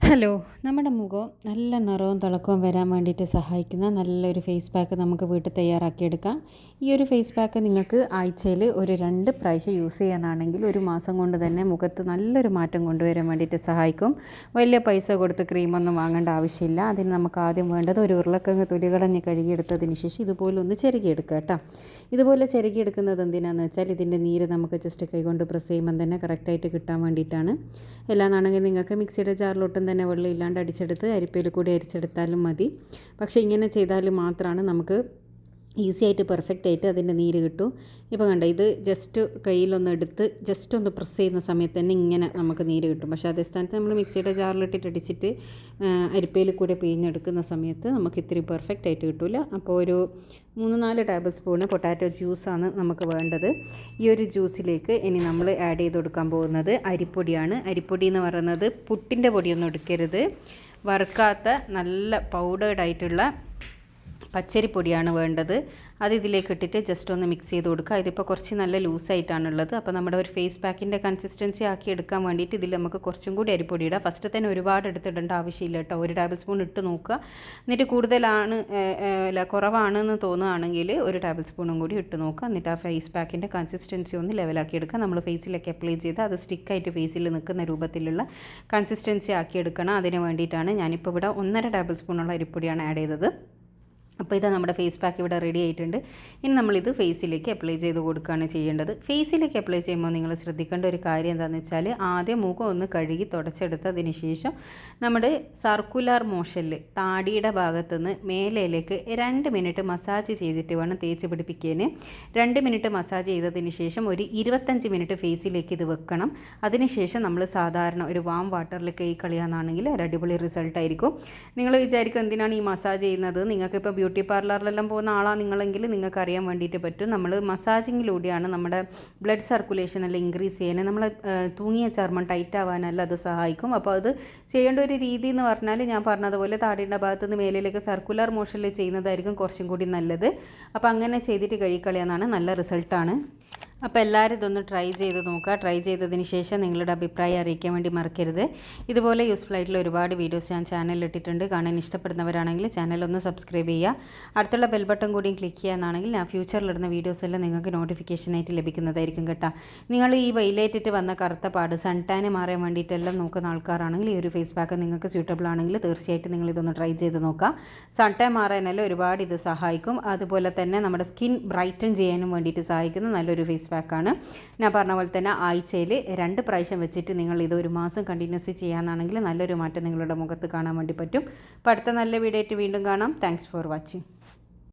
Hello, നമ്മുടെ മുഖം നല്ല നിറവും തിളക്കവും വരാൻ വേണ്ടിയിട്ട് സഹായിക്കുന്ന നല്ലൊരു ഫേസ് പാക്ക് നമുക്ക് വീട്ടിൽ തയ്യാറാക്കിയെടുക്കാം. ഈ ഒരു ഫേസ് പാക്ക് നിങ്ങൾക്ക് ആഴ്ചയിൽ ഒരു 2 പ്രാവശ്യം യൂസ് ചെയ്യാനാണെങ്കിൽ ഒരു മാസം കൊണ്ട് തന്നെ മുഖത്ത് നല്ലൊരു മാറ്റം കൊണ്ടുവരാൻ വേണ്ടിയിട്ട് സഹായിക്കും. വലിയ പൈസ കൊടുത്ത് ക്രീമൊന്നും വാങ്ങേണ്ട ആവശ്യമില്ല. അതിന് നമുക്ക് ആദ്യം വേണ്ടത് ഒരു ഉരുളക്കിഴങ്ങ് തൊലി കളഞ്ഞ് കഴുകിയെടുത്തതിന് ശേഷം ഇതുപോലെ ഒന്ന് ചിരകിയെടുക്കുക കേട്ടോ. ഇതുപോലെ ചിരകിയെടുക്കുന്നത് എന്തിനാണെന്ന് വെച്ചാൽ ഇതിൻ്റെ നീര് നമുക്ക് ജസ്റ്റ് കൈകൊണ്ട് പ്രസ് ചെയ്യുമ്പം തന്നെ കറക്റ്റായിട്ട് കിട്ടാൻ വേണ്ടിയിട്ടാണ്. എല്ലാന്നാണെങ്കിൽ നിങ്ങൾക്ക് മിക്സിയുടെ ജാറിലോട്ടും തന്നെ വെള്ളം ഇല്ലാണ്ട് അടിച്ചെടുത്ത് അരിപ്പയിൽ കൂടി അരിച്ചെടുത്താലും മതി. പക്ഷേ ഇങ്ങനെ ചെയ്താൽ മാത്രമാണ് നമുക്ക് ഈസി ആയിട്ട് പെർഫെക്റ്റ് ആയിട്ട് അതിൻ്റെ നീര് കിട്ടും. ഇപ്പോൾ കണ്ട ഇത് ജസ്റ്റ് കയ്യിലൊന്ന് എടുത്ത് ജസ്റ്റ് ഒന്ന് പ്രസ് ചെയ്യുന്ന സമയത്ത് തന്നെ ഇങ്ങനെ നമുക്ക് നീര് കിട്ടും. പക്ഷേ അതേ സ്ഥാനത്ത് നമ്മൾ മിക്സിയുടെ ജാറിലിട്ടിട്ട് അടിച്ചിട്ട് അരിപ്പയിൽ കൂടെ പിഴിഞ്ഞെടുക്കുന്ന സമയത്ത് നമുക്ക് ഇത്രയും പെർഫെക്റ്റ് ആയിട്ട് കിട്ടില്ല. അപ്പോൾ ഒരു 3-4 ടേബിൾ സ്പൂണ് പൊട്ടാറ്റോ ജ്യൂസാണ് നമുക്ക് വേണ്ടത്. ഈ ഒരു ജ്യൂസിലേക്ക് ഇനി നമ്മൾ ആഡ് ചെയ്ത് കൊടുക്കാൻ പോകുന്നത് അരിപ്പൊടിയാണ്. അരിപ്പൊടി എന്ന് പറയുന്നത് പുട്ടിൻ്റെ പൊടിയൊന്നും എടുക്കരുത്, വറുക്കാത്ത നല്ല പൗഡേർഡ് ആയിട്ടുള്ള പച്ചരിപ്പൊടിയാണ് വേണ്ടത്. അത് ഇതിലേക്ക് ഇട്ടിട്ട് ജസ്റ്റ് ഒന്ന് മിക്സ് ചെയ്ത് കൊടുക്കുക. ഇതിപ്പോൾ കുറച്ച് നല്ല ലൂസായിട്ടാണുള്ളത്. അപ്പോൾ നമ്മുടെ ഒരു ഫേസ് പാക്കിൻ്റെ കൺസിസ്റ്റൻസി ആക്കി എടുക്കാൻ വേണ്ടിയിട്ട് ഇതിൽ നമുക്ക് കുറച്ചും കൂടി അരിപ്പൊടി ഇടാം. ഫസ്റ്റ് തന്നെ ഒരുപാട് എടുത്തിടേണ്ട ആവശ്യമില്ല കേട്ടോ. 1 ടേബിൾ സ്പൂൺ ഇട്ട് നോക്കുക. എന്നിട്ട് കൂടുതലാണ് കുറവാണെന്ന് തോന്നുകയാണെങ്കിൽ 1 ടേബിൾ സ്പൂണും കൂടി ഇട്ട് നോക്കുക. എന്നിട്ട് ആ ഫേസ് പാക്കിൻ്റെ കൺസിസ്റ്റൻസി ഒന്ന് ലെവലാക്കി എടുക്കുക. നമ്മൾ ഫേസിലൊക്കെ അപ്ലൈ ചെയ്ത് അത് സ്റ്റിക്കായിട്ട് ഫേസിൽ നിൽക്കുന്ന രൂപത്തിലുള്ള കൺസിസ്റ്റൻസി ആക്കി എടുക്കണം. അതിന് വേണ്ടിയിട്ടാണ് ഞാനിപ്പോൾ ഇവിടെ 1.5 ടേബിൾ സ്പൂണുള്ള അരിപ്പൊടിയാണ് ആഡ് ചെയ്തത്. അപ്പോൾ ഇതാ നമ്മുടെ ഫേസ് പാക്ക് ഇവിടെ റെഡി ആയിട്ടുണ്ട്. ഇനി നമ്മളിത് ഫേസിലേക്ക് അപ്ലൈ ചെയ്ത് കൊടുക്കുകയാണ് ചെയ്യേണ്ടത്. ഫേസിലേക്ക് അപ്ലൈ ചെയ്യുമ്പോൾ നിങ്ങൾ ശ്രദ്ധിക്കേണ്ട ഒരു കാര്യം എന്താണെന്ന് വെച്ചാൽ ആദ്യം മുഖം ഒന്ന് കഴുകി തുടച്ചെടുത്തതിന് ശേഷം നമ്മുടെ സർക്കുലർ മോഷനിൽ താടിയുടെ ഭാഗത്തുനിന്ന് മേലയിലേക്ക് 2 മിനിറ്റ് മസാജ് ചെയ്തിട്ട് വേണം തേച്ച് പിടിപ്പിക്കാൻ. 2 മിനിറ്റ് മസാജ് ചെയ്തതിന് ശേഷം ഒരു 25 മിനിറ്റ് ഫേസിലേക്ക് ഇത് വെക്കണം. അതിനുശേഷം നമ്മൾ സാധാരണ ഒരു വാം വാട്ടറിൽ കൈ കളിയാണെന്നാണെങ്കിൽ ഒരു അടിപൊളി റിസൾട്ടായിരിക്കും. നിങ്ങൾ വിചാരിക്കും എന്തിനാണ് ഈ മസാജ് ചെയ്യുന്നത്, നിങ്ങൾക്കിപ്പോൾ ബ്യൂട്ടി പാർലറിലെല്ലാം പോകുന്ന ആളാണ് നിങ്ങളെങ്കിൽ നിങ്ങൾക്ക് അറിയാൻ വേണ്ടിയിട്ട് പറ്റും. നമ്മൾ മസാജിങ്ങിലൂടെയാണ് നമ്മുടെ ബ്ലഡ് സർക്കുലേഷൻ എല്ലാം ഇൻക്രീസ് ചെയ്യാൻ, നമ്മൾ തൂങ്ങിയ ചർമ്മം ടൈറ്റ് ആവാനല്ല അത് സഹായിക്കും. അപ്പോൾ അത് ചെയ്യേണ്ട ഒരു രീതി എന്ന് പറഞ്ഞാൽ ഞാൻ പറഞ്ഞതുപോലെ താടിയുടെ ഭാഗത്തുനിന്ന് മേലിലേക്ക് സർക്കുലർ മോഷനിൽ ചെയ്യുന്നതായിരിക്കും കുറച്ചും കൂടി നല്ലത്. അപ്പോൾ അങ്ങനെ ചെയ്തിട്ട് കഴുകിക്കളയാന്നാണ് നല്ല റിസൾട്ടാണ്. അപ്പോൾ എല്ലാവരും ഇതൊന്ന് ട്രൈ ചെയ്ത് നോക്കുക. ട്രൈ ചെയ്തതിന് ശേഷം നിങ്ങളുടെ അഭിപ്രായം അറിയിക്കാൻ വേണ്ടി മറക്കരുത്. ഇതുപോലെ യൂസ്ഫുൾ ആയിട്ടുള്ള ഒരുപാട് വീഡിയോസ് ഞാൻ ചാനലിൽ ഇട്ടിട്ടുണ്ട്. കാണാൻ ഇഷ്ടപ്പെടുന്നവരാണെങ്കിൽ ചാനലൊന്ന് സബ്സ്ക്രൈബ് ചെയ്യുക. അടുത്തുള്ള ബെൽ ബട്ടൺ കൂടിയും ക്ലിക്ക് ചെയ്യാന്നാണെങ്കിൽ ഞാൻ ഫ്യൂച്ചറിലിടുന്ന വീഡിയോസെല്ലാം നിങ്ങൾക്ക് നോട്ടിഫിക്കേഷനായിട്ട് ലഭിക്കുന്നതായിരിക്കും കേട്ടോ. നിങ്ങൾ ഈ വെയിലേറ്റിട്ട് വന്ന കറുത്ത പാട് സൺ ടാന് മാറാൻ വേണ്ടിയിട്ടെല്ലാം നോക്കുന്ന ആൾക്കാരാണെങ്കിൽ ഈ ഒരു ഫേസ് പാക്ക് നിങ്ങൾക്ക് സ്യൂട്ടബിൾ ആണെങ്കിൽ തീർച്ചയായിട്ടും നിങ്ങളിതൊന്ന് ട്രൈ ചെയ്ത് നോക്കുക. സൺ ടാൻ മാറാനെല്ലാം ഒരുപാട് ഇത് സഹായിക്കും. അതുപോലെ തന്നെ നമ്മുടെ സ്കിൻ ബ്രൈറ്റൻ ചെയ്യാനും വേണ്ടിയിട്ട് സഹായിക്കുന്ന നല്ലൊരു ഫേസ് പാക്കാണ്. ഞാൻ പറഞ്ഞ പോലെ തന്നെ ആഴ്ചയിൽ 2 പ്രാവശ്യം വെച്ചിട്ട് നിങ്ങൾ ഇത് ഒരു മാസം കണ്ടിന്യൂസ് ചെയ്യാനാണെങ്കിൽ നല്ലൊരു മാറ്റം നിങ്ങളുടെ മുഖത്ത് കാണാൻ വേണ്ടി പറ്റും. അപ്പോൾ അടുത്ത നല്ല വീഡിയോ ആയിട്ട് വീണ്ടും കാണാം. Thanks for watching.